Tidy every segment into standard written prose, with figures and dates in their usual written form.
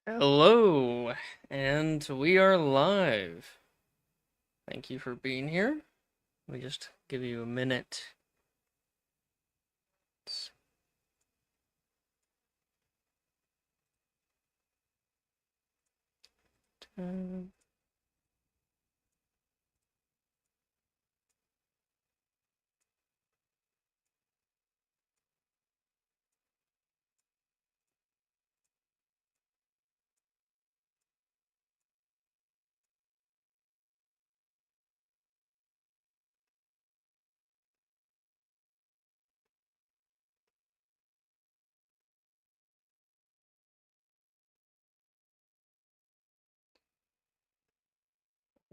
Hello, and we are live. Thank you for being here. Let me just give you a minute.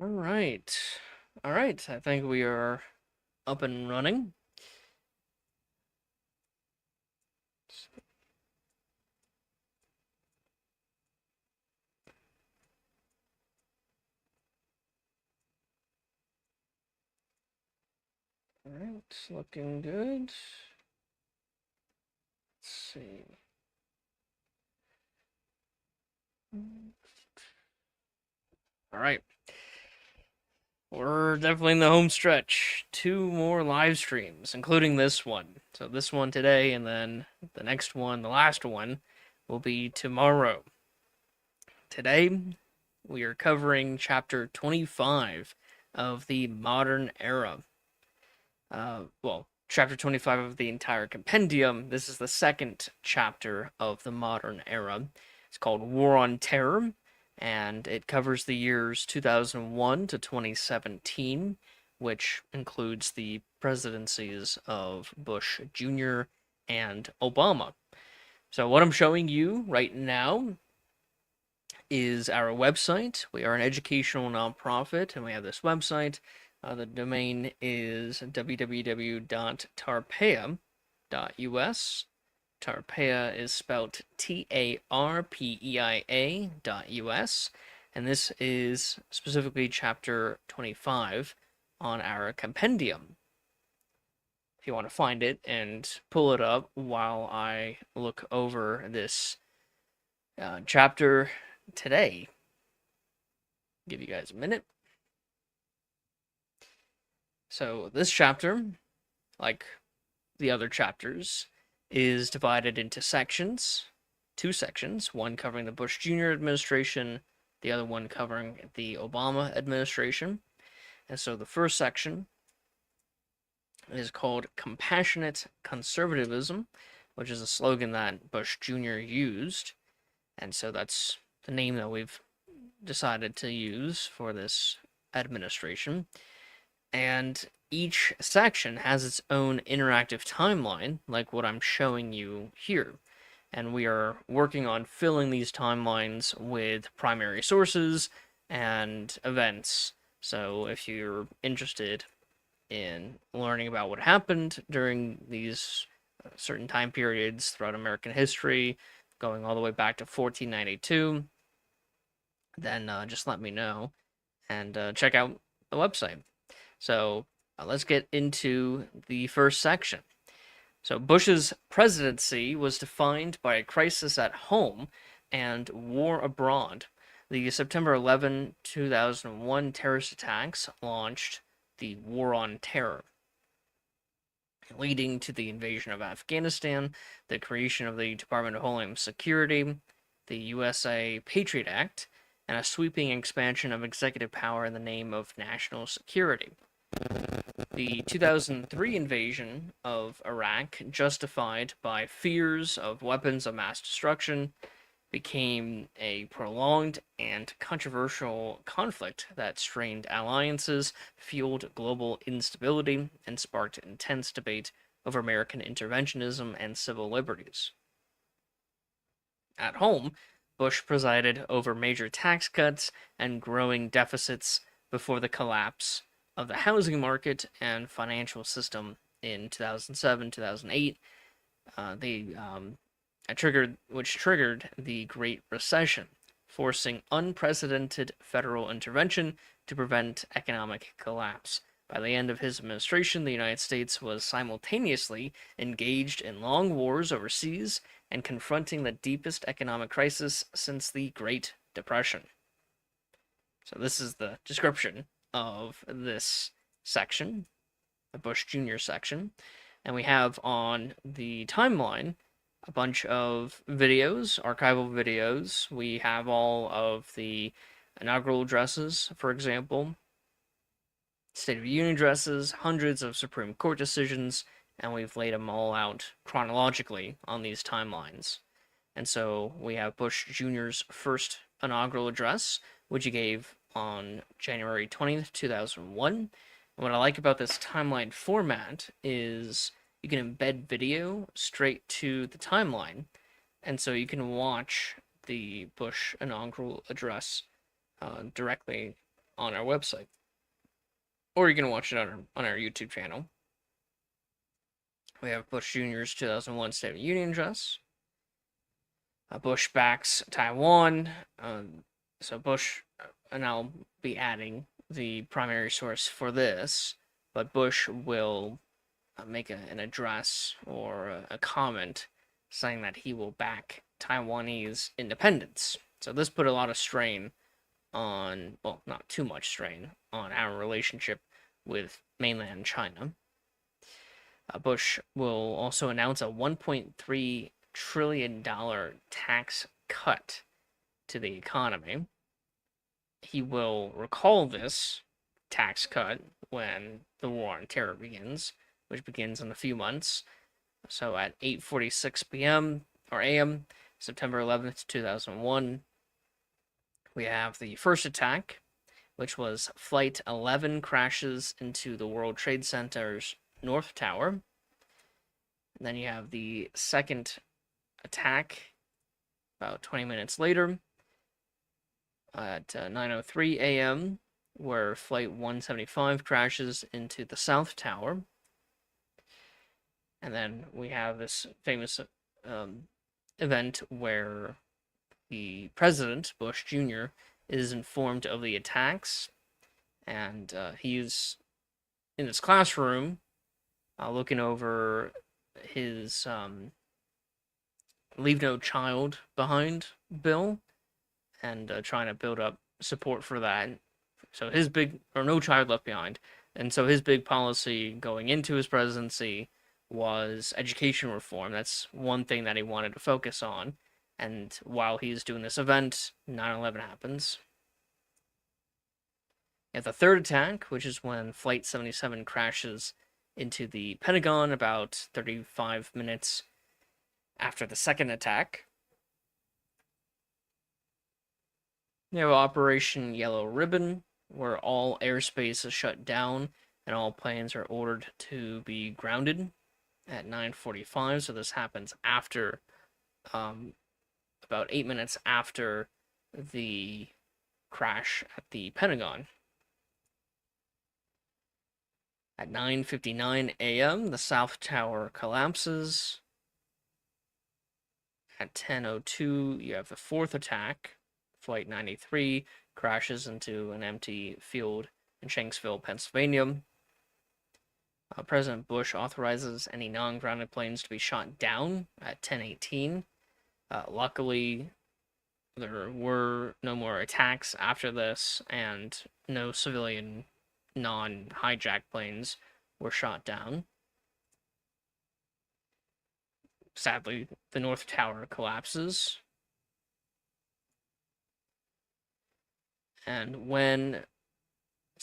All right. All right. I think we are up and running. All right. Looking good. Let's see. All right. We're definitely in the home stretch. Two more live streams, including this one. So this one today, and then the next one, the last one, will be tomorrow. Today, we are covering chapter 25 of the modern era. Chapter 25 of the entire compendium. This is the second chapter of the modern era. It's called War on Terror, and it covers the years 2001 to 2017, which includes the presidencies of Bush Jr. and Obama. So, what I'm showing you right now is our website. We are an educational nonprofit, and we have this website. The domain is www.tarpeia.us. Tarpeia is spelled TARPEIA.us, and this is specifically chapter 25 on our compendium. If you want to find it and pull it up while I look over this chapter today. Give you guys a minute. So this chapter, like the other chapters, is divided into sections, two sections, one covering the Bush Jr. administration, the other one covering the Obama administration. And so the first section is called Compassionate Conservatism, which is a slogan that Bush Jr. used. And so that's the name that we've decided to use for this administration. And each section has its own interactive timeline, like what I'm showing you here. And we are working on filling these timelines with primary sources and events. So if you're interested in learning about what happened during these certain time periods throughout American history, going all the way back to 1492, then just let me know and check out the website. So let's get into the first section. So Bush's presidency was defined by a crisis at home and war abroad. The September 11, 2001 terrorist attacks launched the War on Terror, leading to the invasion of Afghanistan, the creation of the Department of Homeland Security, the USA Patriot Act, and a sweeping expansion of executive power in the name of national security. The 2003 invasion of Iraq, justified by fears of weapons of mass destruction, became a prolonged and controversial conflict that strained alliances, fueled global instability, and sparked intense debate over American interventionism and civil liberties. At home, Bush presided over major tax cuts and growing deficits before the collapse of the housing market and financial system in 2007, 2008. Which triggered the Great Recession, forcing unprecedented federal intervention to prevent economic collapse. By the end of his administration, the United States was simultaneously engaged in long wars overseas and confronting the deepest economic crisis since the Great Depression. So this is the description of this section, the Bush Jr. section. And we have on the timeline a bunch of videos, archival videos. We have all of the inaugural addresses, for example, State of the Union addresses, hundreds of Supreme Court decisions, and we've laid them all out chronologically on these timelines. And so we have Bush Jr.'s first inaugural address, which he gave on January 20th, 2001. And what I like about this timeline format is you can embed video straight to the timeline. And so you can watch the Bush inaugural address directly on our website. Or you can watch it on our YouTube channel. We have Bush Jr.'s 2001 State of the Union address. Bush backs Taiwan. So Bush, and I'll be adding the primary source for this, but Bush will make an address or a comment saying that he will back Taiwanese independence. So this put a lot of strain on, well, not too much strain on our relationship with mainland China. Bush will also announce a $1.3 trillion tax cut to the economy. He will recall this tax cut when the war on terror begins, which begins in a few months. So at 8:46 p.m. or a.m., September 11th, 2001, we have the first attack, which was Flight 11 crashes into the World Trade Center's North Tower. And then you have the second attack about 20 minutes later at 9:03 a.m., where Flight 175 crashes into the South Tower. And then we have this famous event where the president, Bush Jr., is informed of the attacks, and he's in his classroom looking over his Leave No Child Behind bill and trying to build up support for that. So his big, or No Child Left Behind, and so his big policy going into his presidency was education reform. That's one thing that he wanted to focus on. And while he's doing this event, 9/11 happens. At the third attack, which is when Flight 77 crashes into the Pentagon about 35 minutes after the second attack. You have Operation Yellow Ribbon, where all airspace is shut down and all planes are ordered to be grounded at 9:45. So this happens after, about 8 minutes after the crash at the Pentagon. At 9:59 a.m., the South Tower collapses. At 10:02, you have the fourth attack. Flight 93 crashes into an empty field in Shanksville, Pennsylvania. President Bush authorizes any non-grounded planes to be shot down at 10:18. Luckily, there were no more attacks after this, and no civilian non-hijacked planes were shot down. Sadly, the North Tower collapses. And when,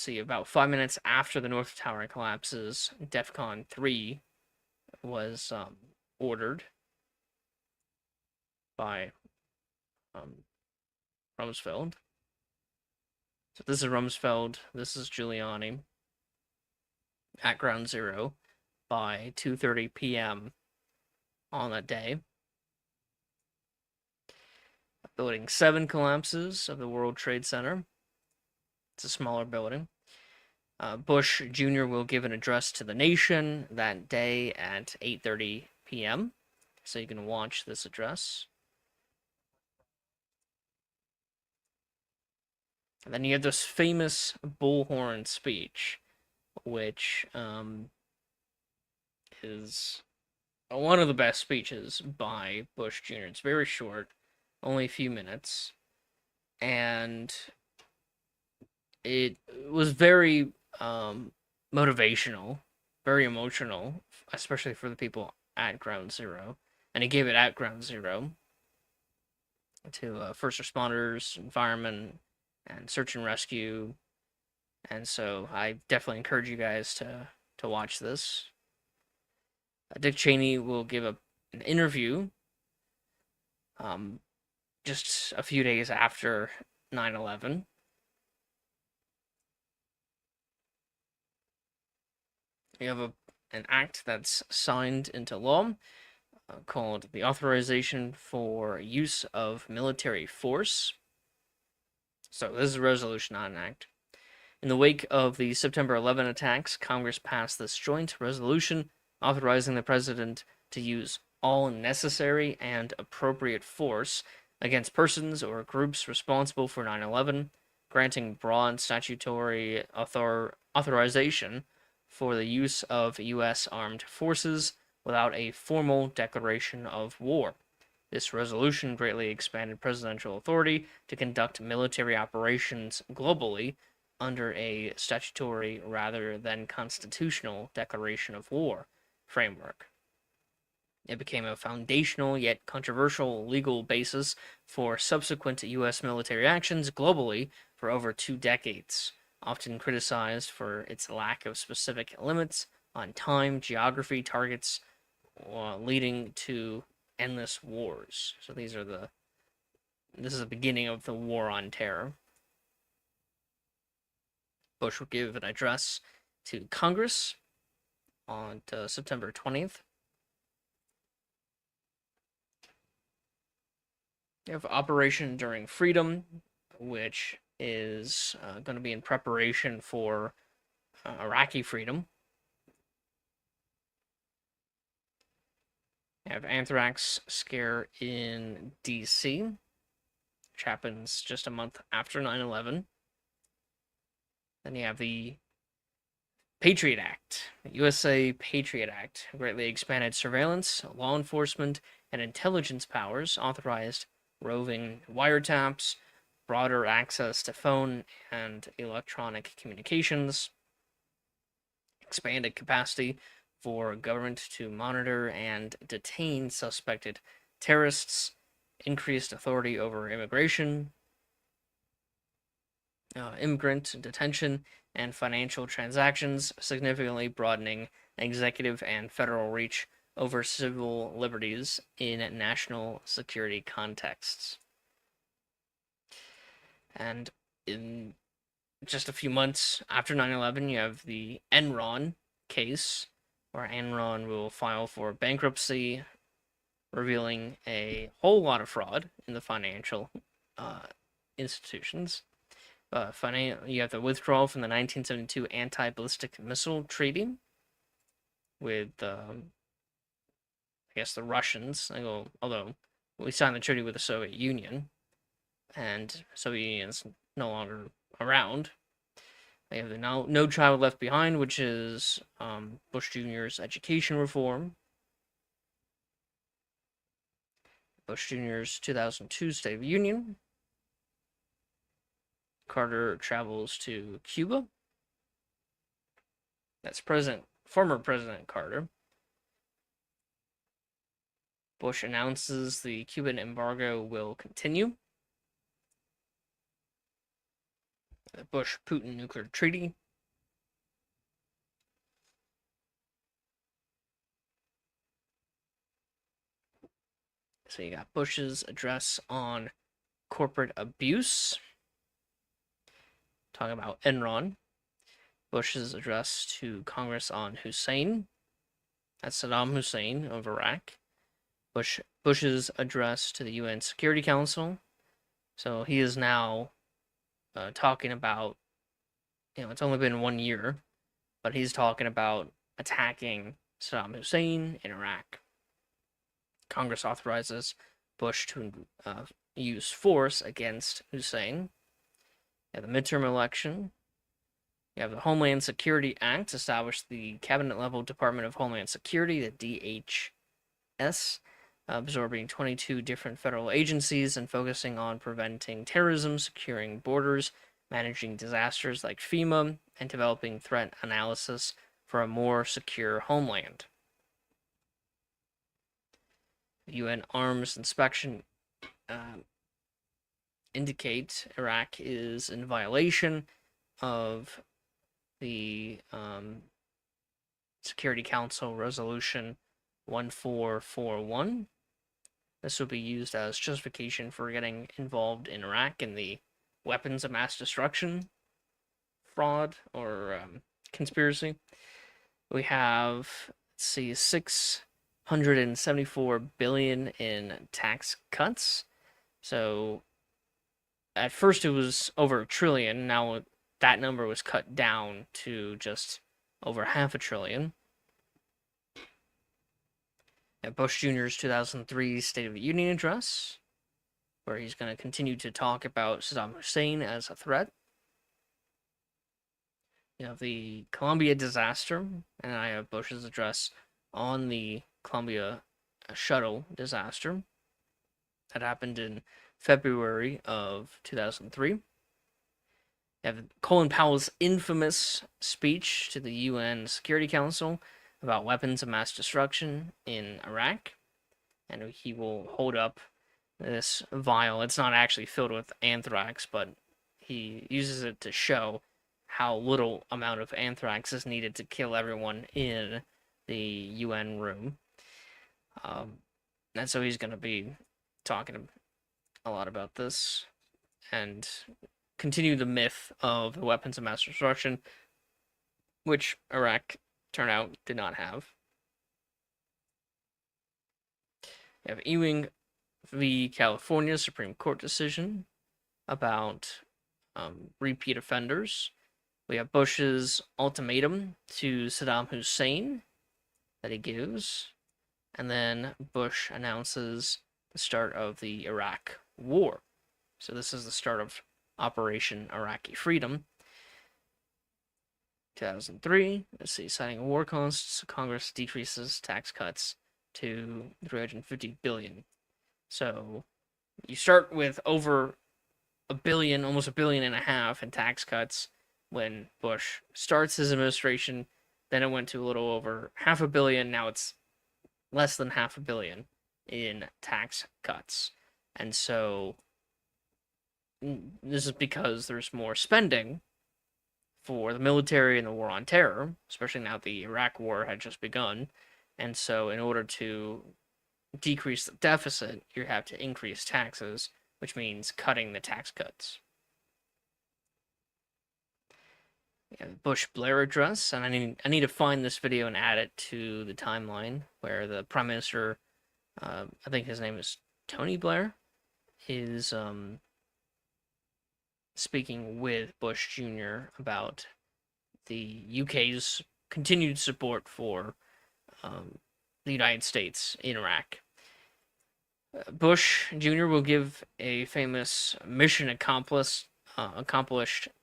about 5 minutes after the North Tower collapses, DEFCON 3 was ordered by Rumsfeld. So this is Rumsfeld, this is Giuliani at Ground Zero by 2:30 p.m. on that day. Building 7 collapses of the World Trade Center. It's a smaller building. Bush Jr. will give an address to the nation that day at 8:30 p.m. So you can watch this address. And then you have this famous bullhorn speech, which is one of the best speeches by Bush Jr. It's very short, only a few minutes, and it was very motivational, very emotional, especially for the people at Ground Zero. And he gave it at Ground Zero to first responders, firemen, and search and rescue. And so I definitely encourage you guys to watch this. Dick Cheney will give an interview just a few days after 9/11. You have an act that's signed into law called the Authorization for Use of Military Force. So this is a resolution, not an act. In the wake of the September 11 attacks, Congress passed this joint resolution authorizing the president to use all necessary and appropriate force against persons or groups responsible for 9/11, granting broad statutory authorization for the use of U.S. armed forces without a formal declaration of war. This resolution greatly expanded presidential authority to conduct military operations globally under a statutory rather than constitutional declaration of war framework. It became a foundational yet controversial legal basis for subsequent U.S. military actions globally for over 2 decades, often criticized for its lack of specific limits on time, geography, targets, leading to endless wars. So this is the beginning of the war on terror. Bush will give an address to Congress on September 20th. You have Operation Enduring Freedom, which is going to be in preparation for Iraqi freedom. You have anthrax scare in D.C., which happens just a month after 9/11. Then you have the Patriot Act, the USA Patriot Act, greatly expanded surveillance, law enforcement, and intelligence powers, authorized roving wiretaps, broader access to phone and electronic communications, expanded capacity for government to monitor and detain suspected terrorists, increased authority over immigration, immigrant detention, and financial transactions, significantly broadening executive and federal reach over civil liberties in national security contexts. And in just a few months after 9/11, you have the Enron case, where Enron will file for bankruptcy, revealing a whole lot of fraud in the financial institutions. You have the withdrawal from the 1972 Anti-Ballistic Missile Treaty with, I guess, the Russians. Although we signed the treaty with the Soviet Union, and Soviet Union's no longer around. They have the No Child Left Behind, which is Bush Jr.'s education reform. Bush Jr.'s 2002 State of Union. Carter travels to Cuba. That's former President Carter. Bush announces the Cuban embargo will continue. The Bush-Putin nuclear treaty. So you got Bush's address on corporate abuse, talking about Enron. Bush's address to Congress on Hussein. That's Saddam Hussein of Iraq. Bush's address to the UN Security Council. So he is now talking about, it's only been 1 year, but he's talking about attacking Saddam Hussein in Iraq. Congress authorizes Bush to use force against Hussein. Yeah, the midterm election. You have the Homeland Security Act established the cabinet-level Department of Homeland Security, the DHS, absorbing 22 different federal agencies and focusing on preventing terrorism, securing borders, managing disasters like FEMA, and developing threat analysis for a more secure homeland. UN arms inspection indicate Iraq is in violation of the Security Council Resolution 1441. This will be used as justification for getting involved in Iraq in the weapons of mass destruction fraud or conspiracy. We have, let's see, 674 billion in tax cuts. So at first it was over $1 trillion. Now that number was cut down to just over $500 billion. At Bush Jr.'s 2003 State of the Union address, where he's going to continue to talk about Saddam Hussein as a threat. You have the Columbia disaster, and I have Bush's address on the Columbia shuttle disaster that happened in February of 2003. You have Colin Powell's infamous speech to the UN Security Council about weapons of mass destruction in Iraq, and he will hold up this vial. It's not actually filled with anthrax, but he uses it to show how little amount of anthrax is needed to kill everyone in the UN room. And so he's going to be talking a lot about this and continue the myth of the weapons of mass destruction, which Iraq, turned out, did not have. You have Ewing v. California Supreme Court decision about repeat offenders. We have Bush's ultimatum to Saddam Hussein that he gives. And then Bush announces the start of the Iraq War. So this is the start of Operation Iraqi Freedom. 2003, let's see, citing war costs, Congress decreases tax cuts to $350 billion. So you start with over $1 billion, almost $1.5 billion in tax cuts when Bush starts his administration. Then it went to a little over $500 million. Now it's less than $500 million in tax cuts. And so this is because there's more spending for the military and the war on terror, especially now the Iraq war had just begun. And so in order to decrease the deficit, you have to increase taxes, which means cutting the tax cuts. Yeah, Bush-Blair address, and I need to find this video and add it to the timeline where the Prime Minister, I think his name is Tony Blair, is speaking with Bush Jr. about the UK's continued support for the United States in Iraq. Bush Jr. will give a famous mission accomplished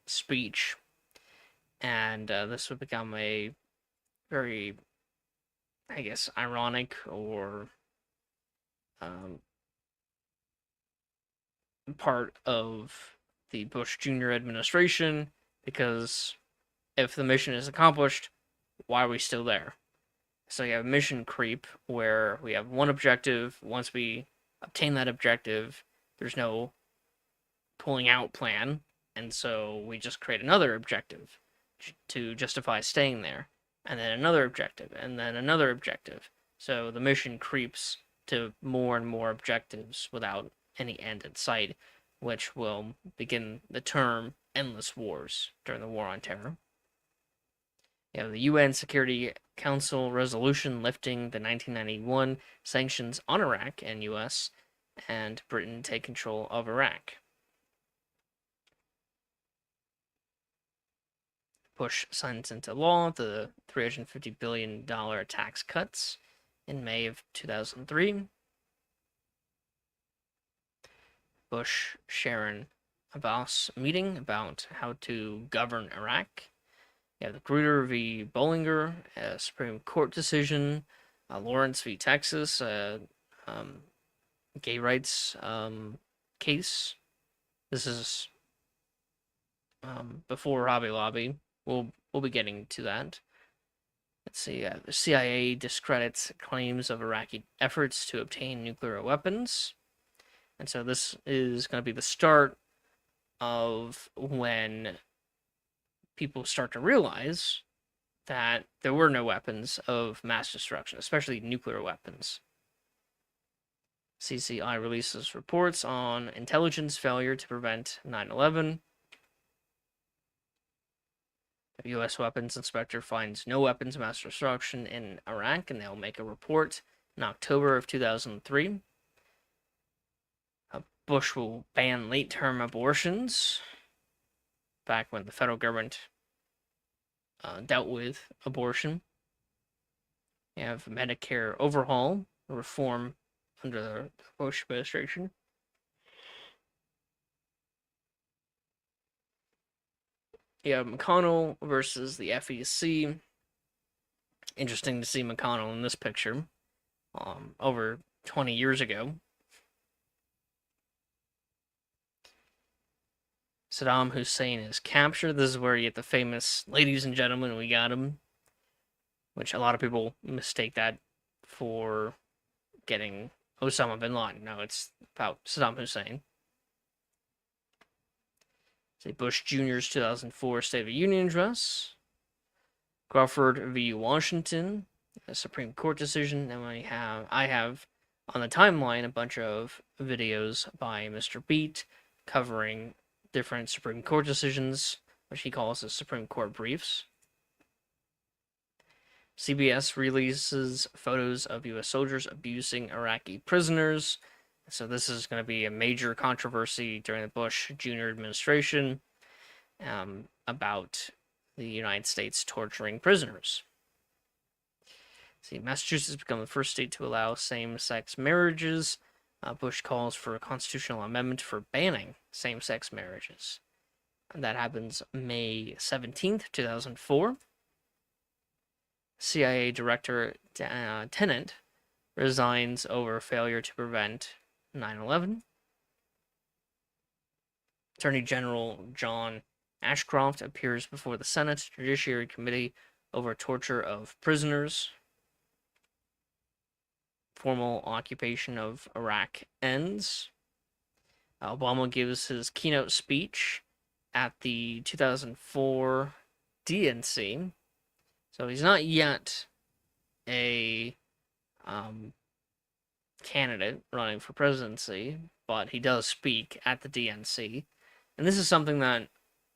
speech, and this would become a very, I guess, ironic or part of the Bush Jr. administration, because if the mission is accomplished, why are we still there? So you have mission creep, where we have one objective. Once we obtain that objective, there's no pulling out plan, and so we just create another objective to justify staying there, and then another objective, and then another objective. So the mission creeps to more and more objectives without any end in sight, which will begin the term endless wars during the war on terror. You have the UN Security Council resolution lifting the 1991 sanctions on Iraq and US, and Britain take control of Iraq. Bush signs into law the $350 billion tax cuts in May of 2003. Bush-Sharon Abbas meeting about how to govern Iraq. You have the Grutter v. Bollinger, a Supreme Court decision. Lawrence v. Texas, um, gay rights case. This is before Hobby Lobby. We'll be getting to that. Let's see. The CIA discredits claims of Iraqi efforts to obtain nuclear weapons, and so this is going to be the start of when people start to realize that there were no weapons of mass destruction, especially nuclear weapons. CCI releases reports on intelligence failure to prevent 9/11. The U.S. weapons inspector finds no weapons of mass destruction in Iraq, and they'll make a report in October of 2003. Bush will ban late-term abortions, back when the federal government dealt with abortion. You have Medicare overhaul, reform under the Bush administration. You have McConnell versus the FEC. Interesting to see McConnell in this picture. Over 20 years ago. Saddam Hussein is captured. This is where you get the famous "ladies and gentlemen, we got him," which a lot of people mistake that for getting Osama bin Laden. No, it's about Saddam Hussein. Say Bush Jr.'s 2004 State of the Union address. Crawford v. Washington, a Supreme Court decision, and I have on the timeline a bunch of videos by Mr. Beat covering different Supreme Court decisions, which he calls the Supreme Court briefs. CBS releases photos of U.S. soldiers abusing Iraqi prisoners. So this is going to be a major controversy during the Bush Jr. administration about the United States torturing prisoners. See, Massachusetts become the first state to allow same-sex marriages. Bush calls for a constitutional amendment for banning same-sex marriages. And that happens May 17th, 2004. CIA Director Tennant resigns over failure to prevent 9/11. Attorney General John Ashcroft appears before the Senate Judiciary Committee over torture of prisoners. Formal occupation of Iraq ends. Obama gives his keynote speech at the 2004 DNC. So he's not yet a candidate running for presidency, but he does speak at the DNC. And this is something that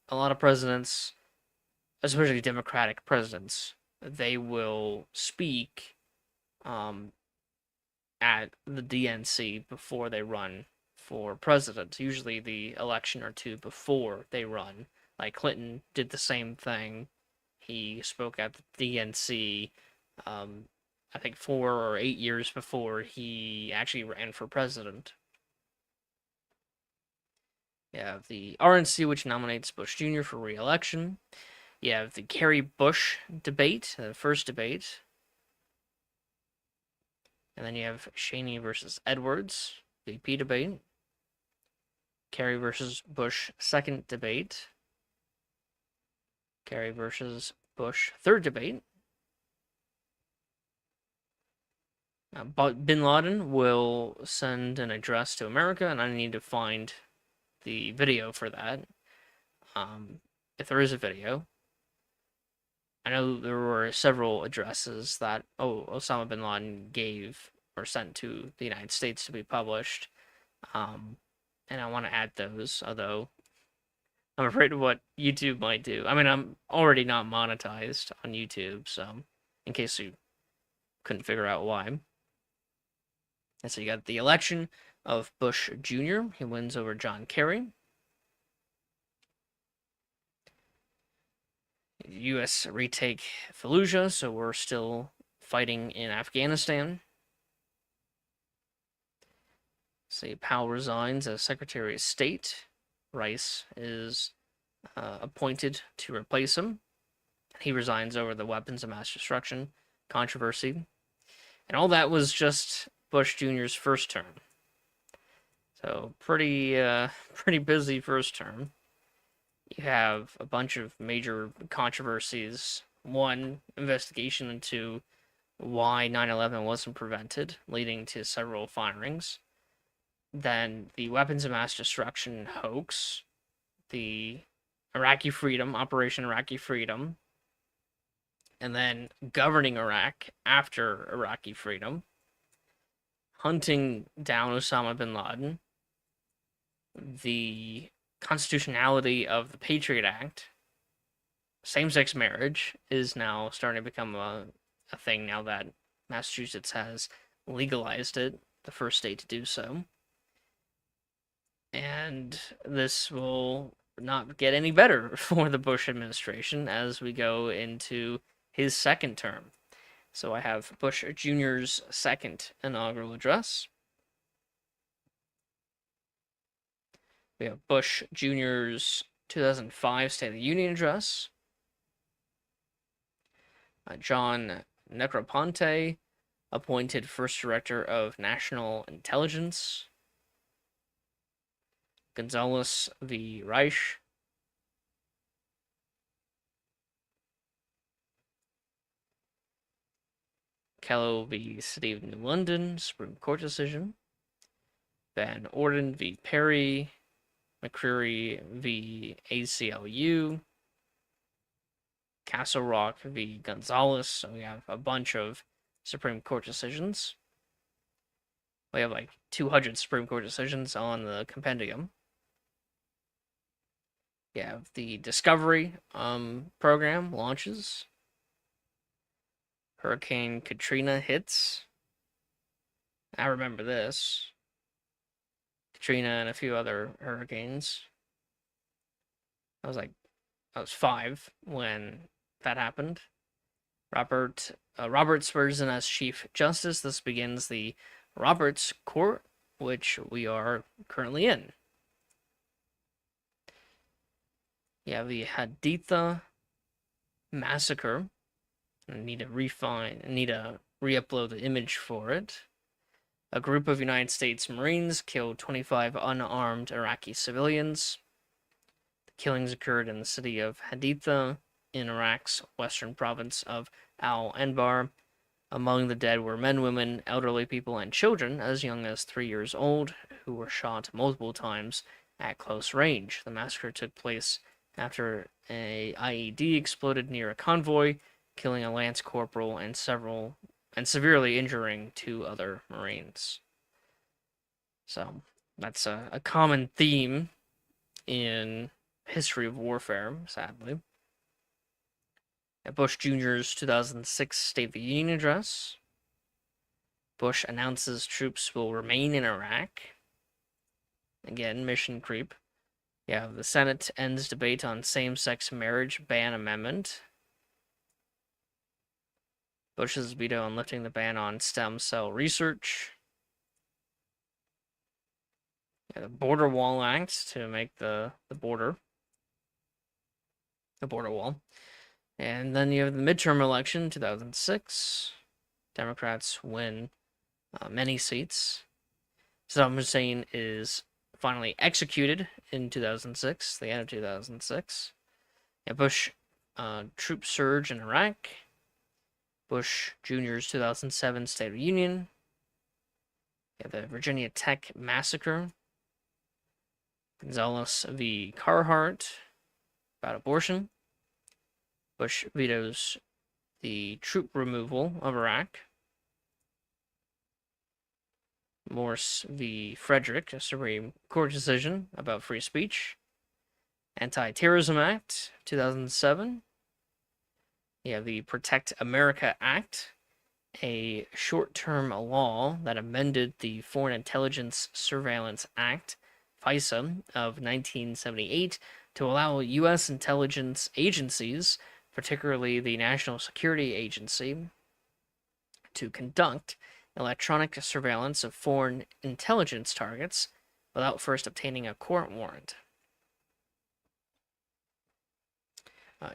a lot of presidents, especially Democratic presidents, they will speak at the DNC before they run for president. Usually the election or two before they run. Like Clinton did the same thing. He spoke at the DNC, I think 4 or 8 years before he actually ran for president. You have the RNC, which nominates Bush Jr. for re-election. You have the Kerry-Bush debate, the first debate. And then you have Cheney versus Edwards, VP debate. Kerry versus Bush, second debate. Kerry versus Bush, third debate. But Bin Laden will send an address to America, and I need to find the video for that. If there is a video. I know there were several addresses that Osama bin Laden gave or sent to the United States to be published. And I want to add those, although I'm afraid of what YouTube might do. I mean, I'm already not monetized on YouTube, so in case you couldn't figure out why. And so you got the election of Bush Jr. He wins over John Kerry. U.S. retake Fallujah, so we're still fighting in Afghanistan. See, Powell resigns as Secretary of State. Rice is appointed to replace him. He resigns over the weapons of mass destruction controversy. And all that was just Bush Jr.'s first term. So pretty busy first term. You have a bunch of major controversies. One, investigation into why 9/11 wasn't prevented, leading to several firings. Then the weapons of mass destruction hoax, the Iraqi Freedom, Operation Iraqi Freedom, and then governing Iraq after Iraqi Freedom, hunting down Osama bin Laden, the constitutionality of the Patriot Act, same-sex marriage is now starting to become a thing now that Massachusetts has legalized it, the first state to do so. And this will not get any better for the Bush administration as we go into his second term. So I have Bush Jr.'s second inaugural address. We have Bush Jr.'s 2005 State of the Union address. John Negroponte, appointed first director of national intelligence. Gonzales v. Reich. Kello v. City of New London, Supreme Court decision. Van Orden v. Perry. McCreary v. ACLU. Castle Rock v. Gonzales. So we have a bunch of Supreme Court decisions. We have like 200 Supreme Court decisions on the compendium. You have the Discovery program launches. Hurricane Katrina hits. I remember this. Katrina and a few other hurricanes. I was 5 when that happened. Robert Spurgeon as Chief Justice. This begins the Roberts Court, which we are currently in. You have the Haditha massacre. I need to re-upload the image for it. A group of United States Marines killed 25 unarmed Iraqi civilians. The killings occurred in the city of Haditha in Iraq's western province of Al-Anbar. Among the dead were men, women, elderly people, and children as young as 3 years old who were shot multiple times at close range. The massacre took place after a IED exploded near a convoy, killing a lance corporal and severely injuring 2 other Marines. So that's a common theme in history of warfare, sadly. At Bush Jr.'s 2006 State of the Union address, Bush announces troops will remain in Iraq. Again, mission creep. Yeah, the Senate ends debate on same-sex marriage ban amendment. Bush's veto on lifting the ban on stem cell research. Yeah, the Border Wall Act to make the border wall. And then you have the midterm election, 2006. Democrats win many seats. Saddam Hussein is finally executed in 2006, the end of 2006. Yeah, Bush troop surge in Iraq. Bush Jr.'s 2007 State of the Union. Yeah, the Virginia Tech massacre. Gonzales v. Carhart about abortion. Bush vetoes the troop removal of Iraq. Morse v. Frederick, a Supreme Court decision about free speech. Anti-Terrorism Act, 2007. You have the Protect America Act, a short-term law that amended the Foreign Intelligence Surveillance Act, FISA, of 1978 to allow U.S. intelligence agencies, particularly the National Security Agency, to conduct electronic surveillance of foreign intelligence targets without first obtaining a court warrant.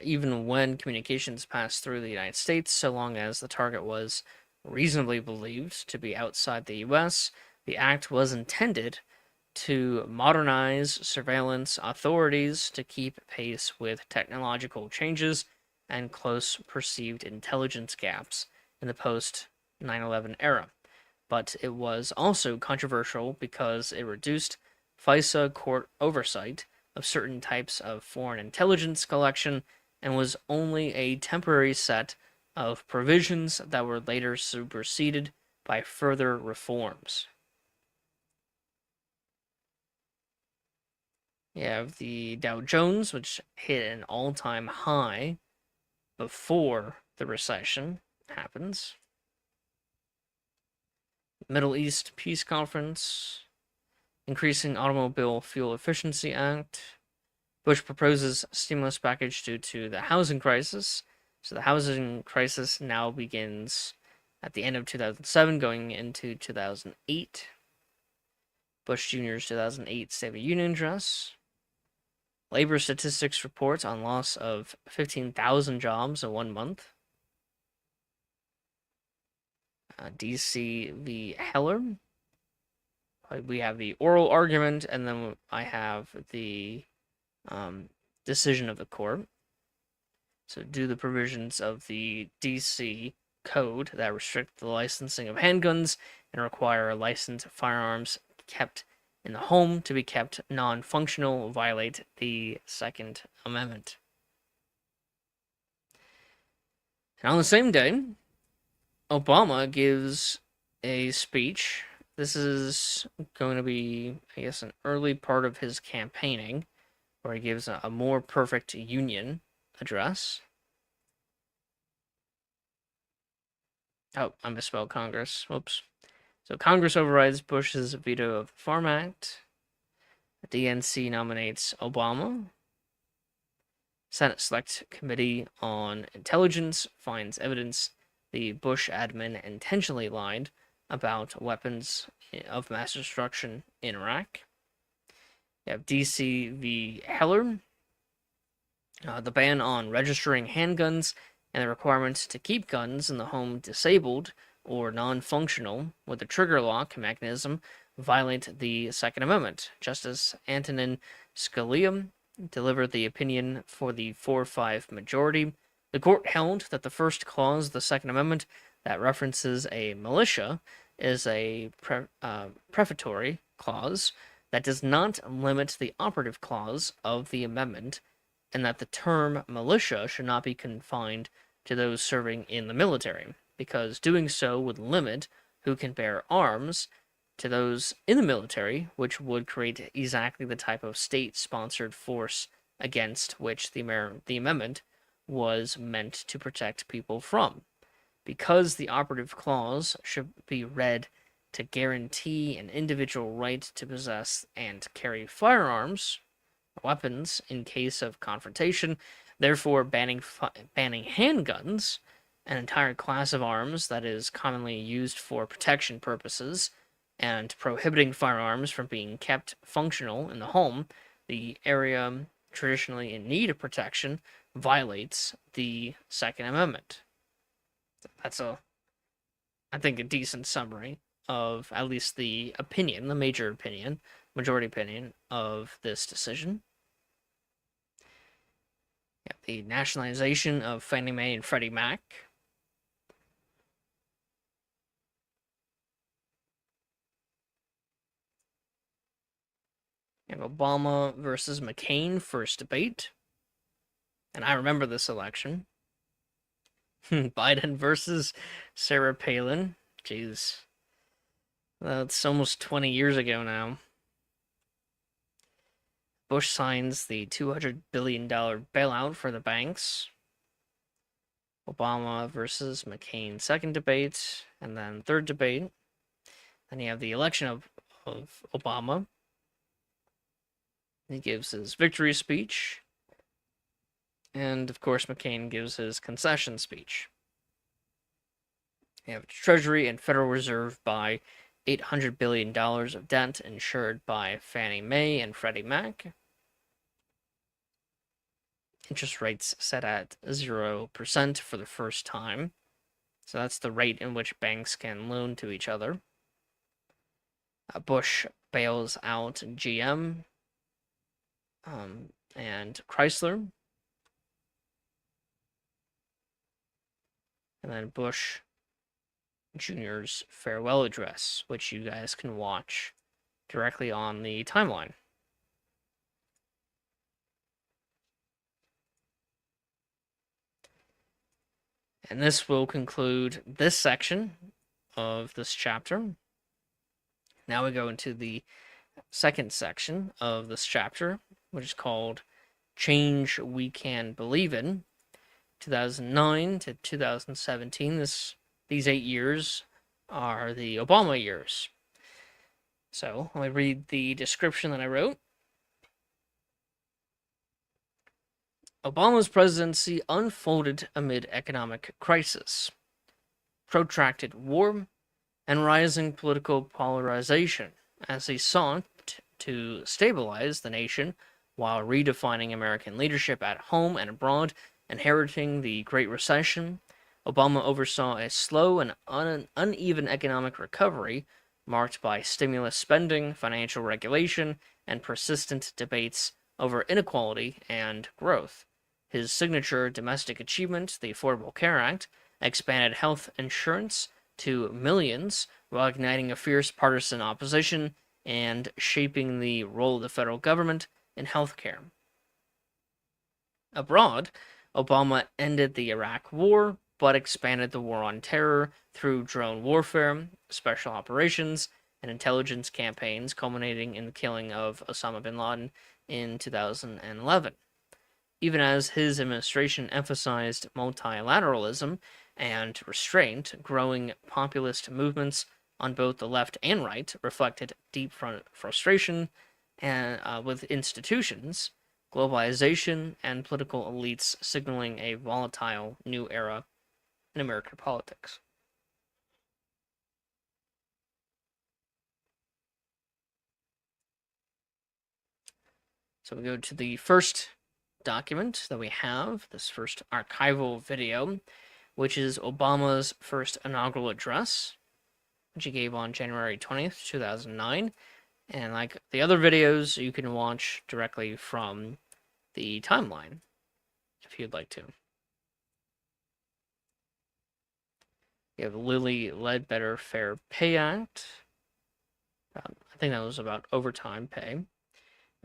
even when communications passed through the United States, so long as the target was reasonably believed to be outside the U.S., the act was intended to modernize surveillance authorities to keep pace with technological changes and close perceived intelligence gaps in the post 9/11 era. But it was also controversial because it reduced FISA court oversight of certain types of foreign intelligence collection and was only a temporary set of provisions that were later superseded by further reforms. You have the Dow Jones, which hit an all-time high before the recession happens. Middle East Peace Conference, increasing automobile fuel efficiency act. Bush proposes stimulus package due to the housing crisis. So the housing crisis now begins at the end of 2007, going into 2008. Bush Jr.'s 2008 State of the Union address. Labor statistics report on loss of 15,000 jobs in 1 month. DC v. Heller. We have the oral argument, and then I have the decision of the court. So, do the provisions of the DC code that restrict the licensing of handguns and require licensed firearms kept in the home to be kept non-functional violate the Second Amendment? And on the same day, Obama gives a speech. This is going to be, I guess, an early part of his campaigning, where he gives a more perfect union address. Oh, I misspelled Congress. Whoops. So Congress overrides Bush's veto of the Farm Act. The DNC nominates Obama. Senate Select Committee on Intelligence finds evidence the Bush admin intentionally lied about weapons of mass destruction in Iraq. You have DC v. Heller. The ban on registering handguns and the requirement to keep guns in the home disabled or non-functional with a trigger lock mechanism violate the Second Amendment. Justice Antonin Scalia delivered the opinion for the 4-5 majority. The court held that the first clause of the Second Amendment that references a militia is a prefatory clause that does not limit the operative clause of the amendment, and that the term militia should not be confined to those serving in the military, because doing so would limit who can bear arms to those in the military, which would create exactly the type of state-sponsored force against which the amendment was meant to protect people from. Because the operative clause should be read to guarantee an individual right to possess and carry firearms, weapons, in case of confrontation, therefore banning handguns, an entire class of arms that is commonly used for protection purposes, and prohibiting firearms from being kept functional in the home, the area traditionally in need of protection, violates the Second Amendment. That's I think, a decent summary of at least the opinion, the majority opinion of this decision. Yeah, the nationalization of Fannie Mae and Freddie Mac. You have Obama versus McCain, first debate. And I remember this election. Biden versus Sarah Palin. Jeez. That's almost 20 years ago now. Bush signs the $200 billion bailout for the banks. Obama versus McCain, second debate. And then third debate. Then you have the election of Obama. He gives his victory speech. And, of course, McCain gives his concession speech. You have Treasury and Federal Reserve buy $800 billion of debt insured by Fannie Mae and Freddie Mac. interest rates set at 0% for the first time. So that's the rate in which banks can loan to each other. Bush bails out GM and Chrysler. And then Bush Jr.'s farewell address, which you guys can watch directly on the timeline. And this will conclude this section of this chapter. Now we go into the second section of this chapter, which is called Change We Can Believe In. 2009 to 2017, these 8 years are the Obama years. So let me read the description that I wrote. Obama's presidency unfolded amid economic crisis, protracted war, and rising political polarization as he sought to stabilize the nation while redefining American leadership at home and abroad. Inheriting the Great Recession, Obama oversaw a slow and uneven economic recovery marked by stimulus spending, financial regulation, and persistent debates over inequality and growth. His signature domestic achievement, the Affordable Care Act, expanded health insurance to millions while igniting a fierce partisan opposition and shaping the role of the federal government in healthcare. Abroad, Obama ended the Iraq War, but expanded the war on terror through drone warfare, special operations, and intelligence campaigns, culminating in the killing of Osama bin Laden in 2011. Even as his administration emphasized multilateralism and restraint, growing populist movements on both the left and right reflected deep frustration with institutions, globalization, and political elites, signaling a volatile new era in American politics. So we go to the first document that we have, this first archival video, which is Obama's first inaugural address, which he gave on January 20th, 2009. And like the other videos, you can watch directly from the timeline, if you'd like to. You have Lilly Ledbetter Fair Pay Act. I think that was about overtime pay.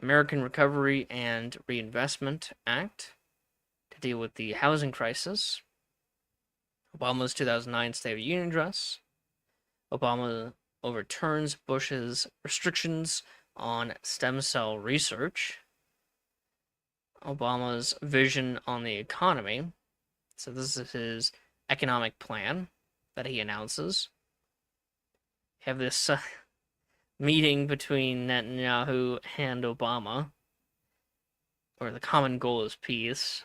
American Recovery and Reinvestment Act to deal with the housing crisis. Obama's 2009 State of the Union address. Obama overturns Bush's restrictions on stem cell research. Obama's vision on the economy. So this is his economic plan that he announces. You have this meeting between Netanyahu and Obama, where the common goal is peace.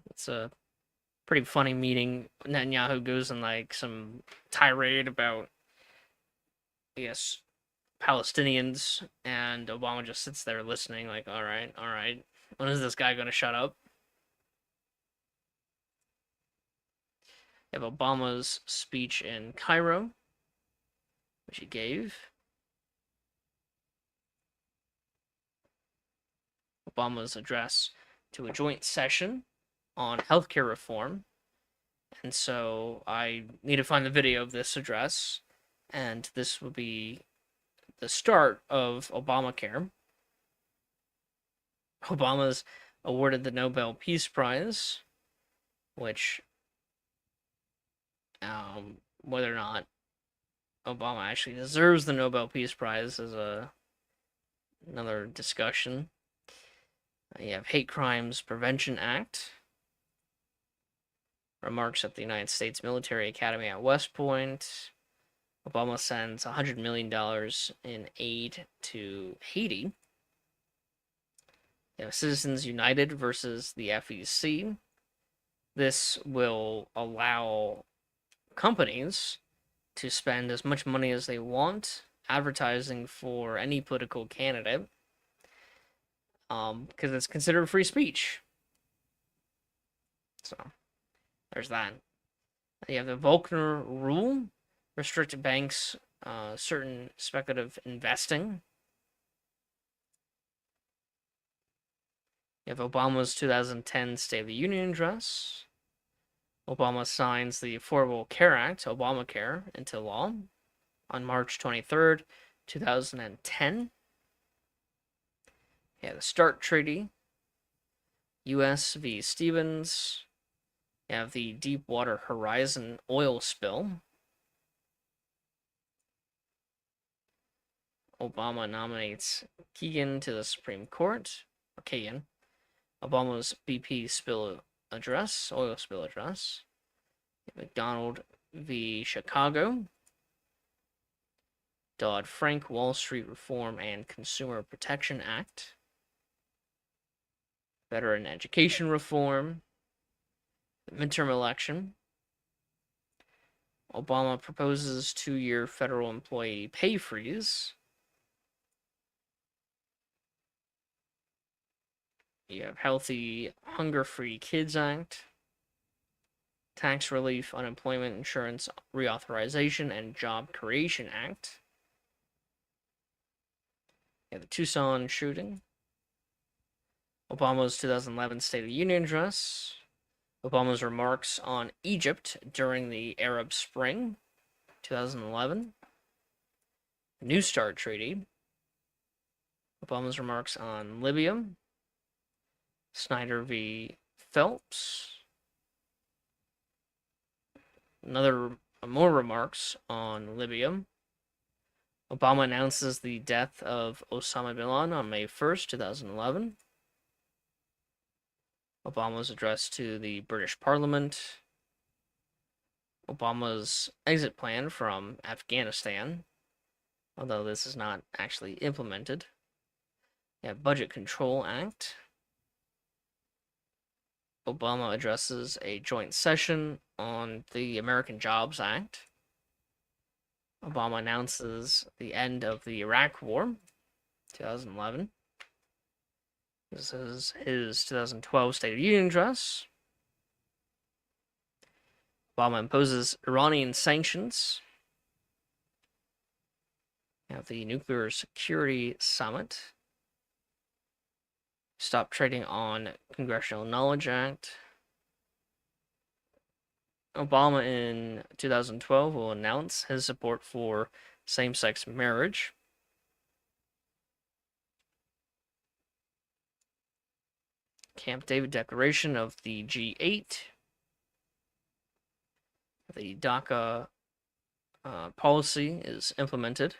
It's a pretty funny meeting. Netanyahu goes in like some tirade about, I guess, Palestinians, and Obama just sits there listening, like, all right. When is this guy going to shut up? You have Obama's speech in Cairo, which he gave. Obama's address to a joint session on healthcare reform. And so I need to find the video of this address, and this will be the start of Obamacare. Obama's awarded the Nobel Peace Prize, which, whether or not Obama actually deserves the Nobel Peace Prize is another discussion. You have Hate Crimes Prevention Act, remarks at the United States Military Academy at West Point. Obama sends $100 million in aid to Haiti. You have Citizens United versus the FEC. This will allow companies to spend as much money as they want advertising for any political candidate, because it's considered free speech. So there's that. You have the Volcker rule, restricted banks, certain speculative investing. You have Obama's 2010 State of the Union address. Obama signs the Affordable Care Act, Obamacare, into law on March 23rd, 2010. Yeah, the START Treaty, U.S. v. Stevens. You have the Deepwater Horizon oil spill. Obama nominates Kagan to the Supreme Court. Or Kagan. Obama's BP spill address, oil spill address. McDonald v. Chicago. Dodd-Frank Wall Street Reform and Consumer Protection Act. Veteran Education Reform. The midterm election. Obama proposes 2-year federal employee pay freeze. You have Healthy Hunger-Free Kids Act. Tax Relief, Unemployment Insurance Reauthorization, and Job Creation Act. You have the Tucson shooting. Obama's 2011 State of the Union address. Obama's remarks on Egypt during the Arab Spring, 2011. The New START Treaty. Obama's remarks on Libya. Snyder v. Phelps. More remarks on Libya. Obama announces the death of Osama bin Laden on May 1st, 2011. Obama's address to the British Parliament. Obama's exit plan from Afghanistan, although this is not actually implemented. You have Budget Control Act. Obama addresses a joint session on the American Jobs Act. Obama announces the end of the Iraq War, 2011. This is his 2012 State of the Union address. Obama imposes Iranian sanctions. You have the Nuclear Security Summit. Stop Trading on Congressional Knowledge Act. Obama in 2012 will announce his support for same-sex marriage. Camp David Declaration of the G8. The DACA policy is implemented.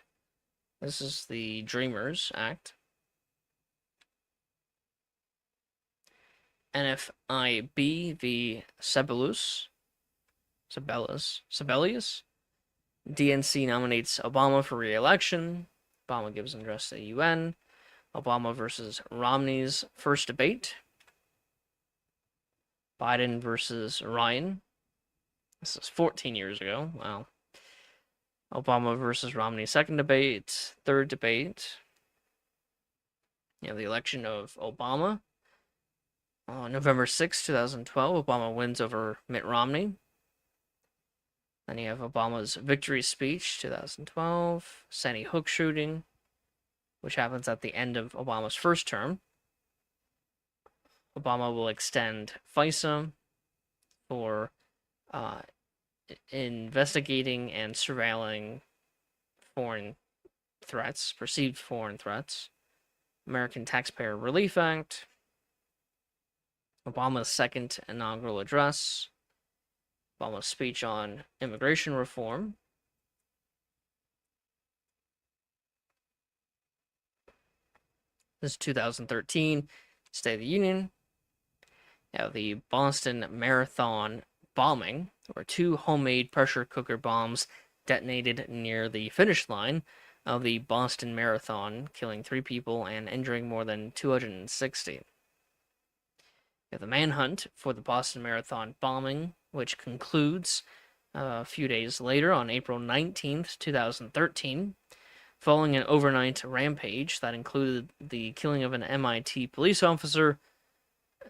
This is the Dreamers Act. NFIB v. Sebelius. DNC nominates Obama for re-election. Obama gives an address to the UN. Obama versus Romney's first debate. Biden versus Ryan. This is 14 years ago. Wow. Obama versus Romney's second debate. Third debate. You have the election of Obama. On November 6, 2012, Obama wins over Mitt Romney. Then you have Obama's victory speech, 2012. Sandy Hook shooting, which happens at the end of Obama's first term. Obama will extend FISA for investigating and surveilling foreign threats, perceived foreign threats. American Taxpayer Relief Act. Obama's second inaugural address. Obama's speech on immigration reform. This is 2013 State of the Union. Now, the Boston Marathon bombing, where 2 homemade pressure cooker bombs detonated near the finish line of the Boston Marathon, killing 3 people and injuring more than 260. You have the manhunt for the Boston Marathon bombing, which concludes a few days later on April 19th, 2013, following an overnight rampage that included the killing of an MIT police officer,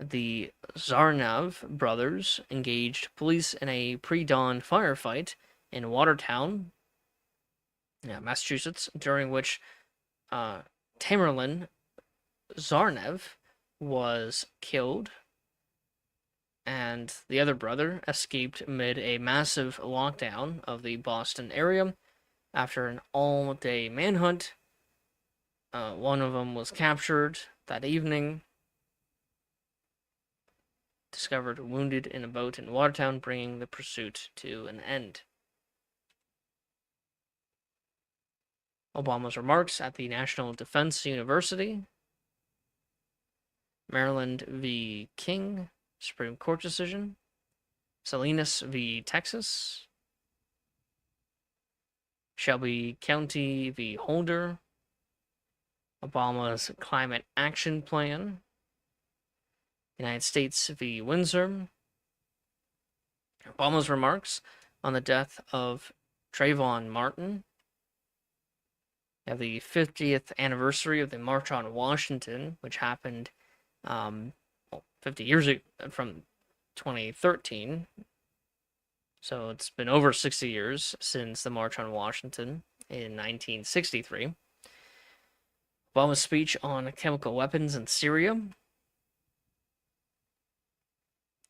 the Zarnav brothers engaged police in a pre-dawn firefight in Watertown, Massachusetts, during which Tamerlan Zarnev was killed, and the other brother escaped amid a massive lockdown of the Boston area after an all-day manhunt. One of them was captured that evening, discovered wounded in a boat in Watertown, bringing the pursuit to an end. Obama's remarks at the National Defense University, Maryland v. King, Supreme Court decision, Salinas v. Texas, Shelby County v. Holder, Obama's Climate Action Plan, United States v. Windsor, Obama's remarks on the death of Trayvon Martin, you have the 50th anniversary of the March on Washington, which happened 50 years ago, from 2013. So it's been over 60 years since the March on Washington in 1963. Obama's speech on chemical weapons in Syria. Let's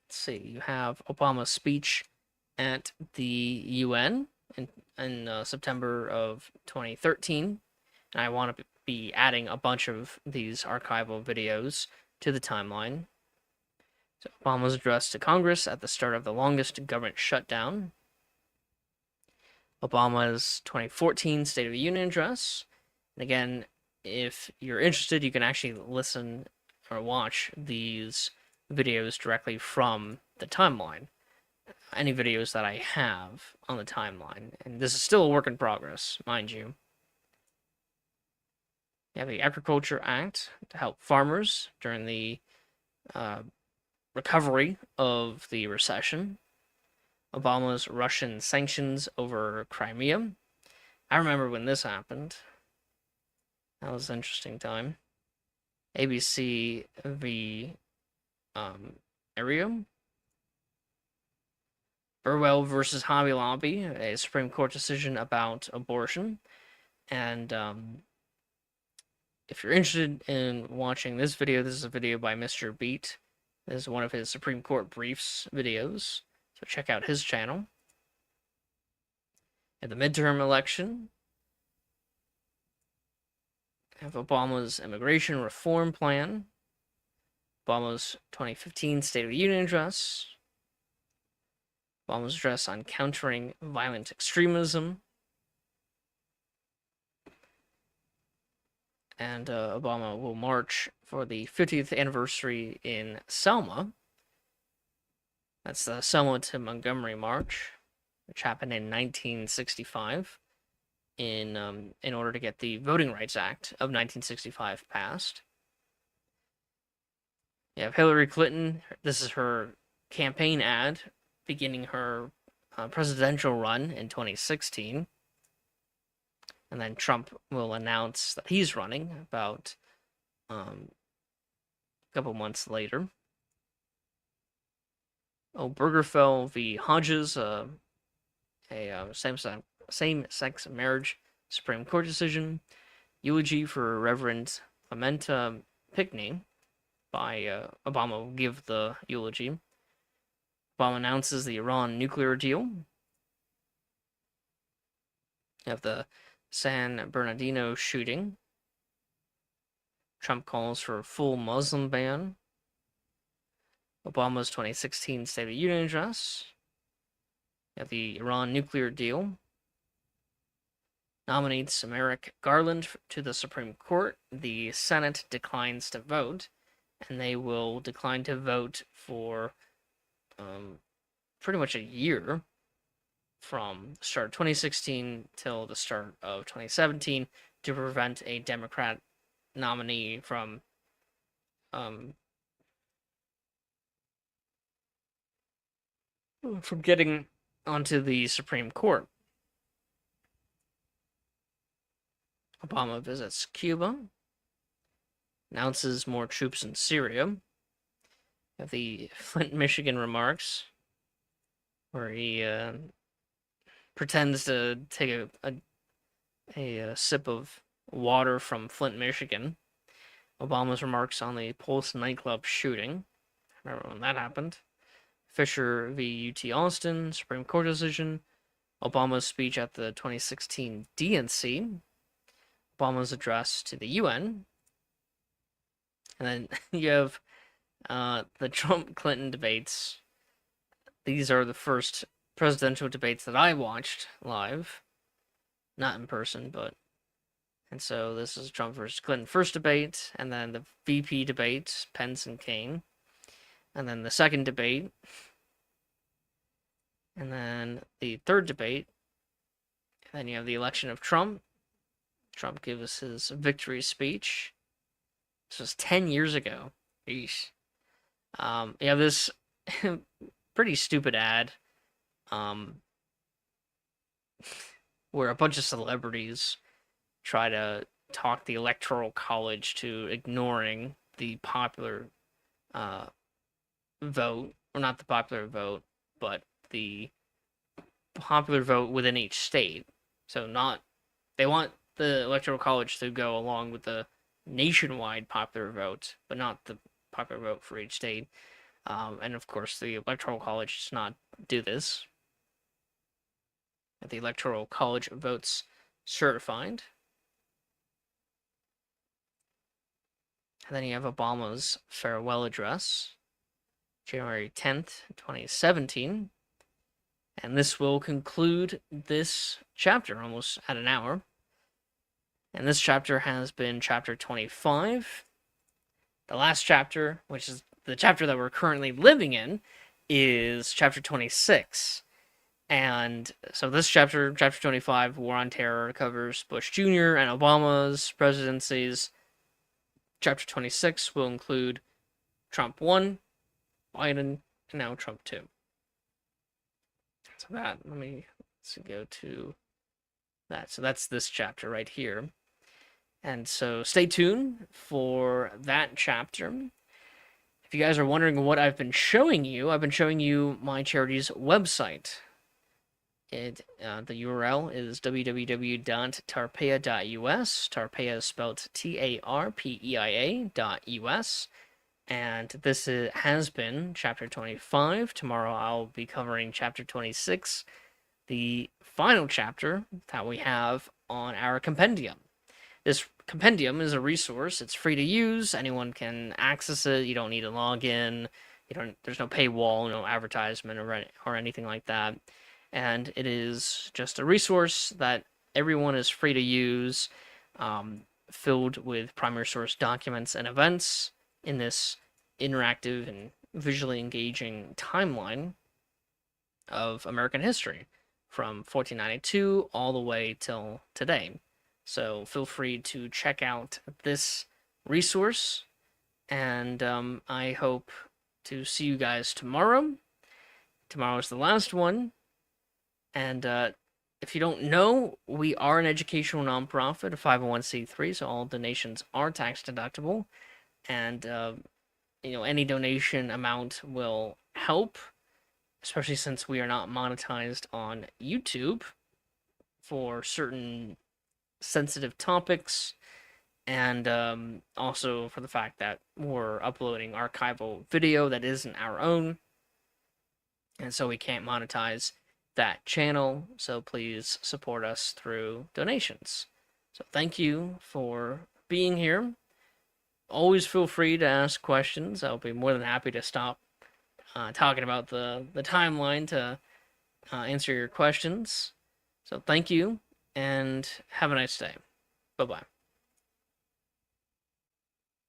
see, you have Obama's speech at the UN in September of 2013. And I want to be adding a bunch of these archival videos to the timeline. So Obama's address to Congress at the start of the longest government shutdown. Obama's 2014 State of the Union address. And again, if you're interested, you can actually listen or watch these videos directly from the timeline. Any videos that I have on the timeline. And this is still a work in progress, mind you. You have the Agriculture Act to help farmers during the recovery of the recession. Obama's Russian sanctions over Crimea. I remember when this happened. That was an interesting time. ABC v. Aereo. Burwell versus Hobby Lobby, a Supreme Court decision about abortion. And if you're interested in watching this video, this is a video by Mr. Beat. This is one of his Supreme Court briefs videos, so check out his channel. In the midterm election, I have Obama's immigration reform plan, Obama's 2015 State of the Union address, Obama's address on countering violent extremism, and Obama will march for the 50th anniversary in Selma. That's the Selma to Montgomery March, which happened in 1965 in order to get the Voting Rights Act of 1965 passed. You have Hillary Clinton. This is her campaign ad beginning her presidential run in 2016. And then Trump will announce that he's running about a couple months later. Obergefell v. Hodges, a same-sex marriage Supreme Court decision. Eulogy for Reverend Clementa Pinckney by Obama will give the eulogy. Obama announces the Iran nuclear deal. You have the San Bernardino shooting. Trump calls for a full Muslim ban. Obama's 2016 State of the Union address. You have the Iran nuclear deal. Nominates Merrick Garland to the Supreme Court. The Senate declines to vote, and they will decline to vote for pretty much a year, from the start of 2016 till the start of 2017, to prevent a Democrat nominee from getting onto the Supreme Court. Obama visits Cuba, announces more troops in Syria. have the Flint, Michigan remarks, where he pretends to take a sip of water from Flint, Michigan. Obama's remarks on the Pulse nightclub shooting. Remember when that happened? Fisher v. UT Austin, Supreme Court decision. Obama's speech at the 2016 DNC. Obama's address to the UN. And then you have the Trump-Clinton debates. These are the first presidential debates that I watched live. Not in person, but... And so this is Trump versus Clinton first debate, and then the VP debate, Pence and Kaine. And then the second debate. And then the third debate. And then you have the election of Trump. Trump gives his victory speech. This was 10 years ago. Yeesh. You have this pretty stupid ad where a bunch of celebrities try to talk the Electoral College to ignoring the popular vote, or not the popular vote, but the popular vote within each state. So they want the Electoral College to go along with the nationwide popular vote, but not the popular vote for each state. And of course, the Electoral College does not do this. The Electoral College votes certified. And then you have Obama's farewell address, January 10th, 2017. And this will conclude this chapter, almost at an hour. And this chapter has been chapter 25. The last chapter, which is the chapter that we're currently living in, is chapter 26. And so this chapter, chapter 25, War on Terror, covers Bush Jr. and Obama's presidencies. Chapter 26 will include Trump 1, Biden, and now Trump 2. So let's go to that. So that's this chapter right here. And so stay tuned for that chapter. If you guys are wondering what I've been showing you my charity's website. The URL is www.tarpeia.us. Tarpeia is spelled TARPEIA.us. And this has been chapter 25. Tomorrow I'll be covering chapter 26, the final chapter that we have on our compendium. This compendium is a resource. It's free to use. Anyone can access it. You don't need to log in. There's no paywall, no advertisement or anything like that. And it is just a resource that everyone is free to use, filled with primary source documents and events in this interactive and visually engaging timeline of American history from 1492 all the way till today. So feel free to check out this resource, and I hope to see you guys tomorrow. Tomorrow is the last one. And if you don't know, we are an educational nonprofit, a 501c3, so all donations are tax deductible. And, any donation amount will help, especially since we are not monetized on YouTube for certain sensitive topics, and also for the fact that we're uploading archival video that isn't our own, and so we can't monetize that channel, so please support us through donations. So thank you for being here. Always feel free to ask questions. I'll be more than happy to stop talking about the timeline to answer your questions. So thank you, and have a nice day. Bye-bye.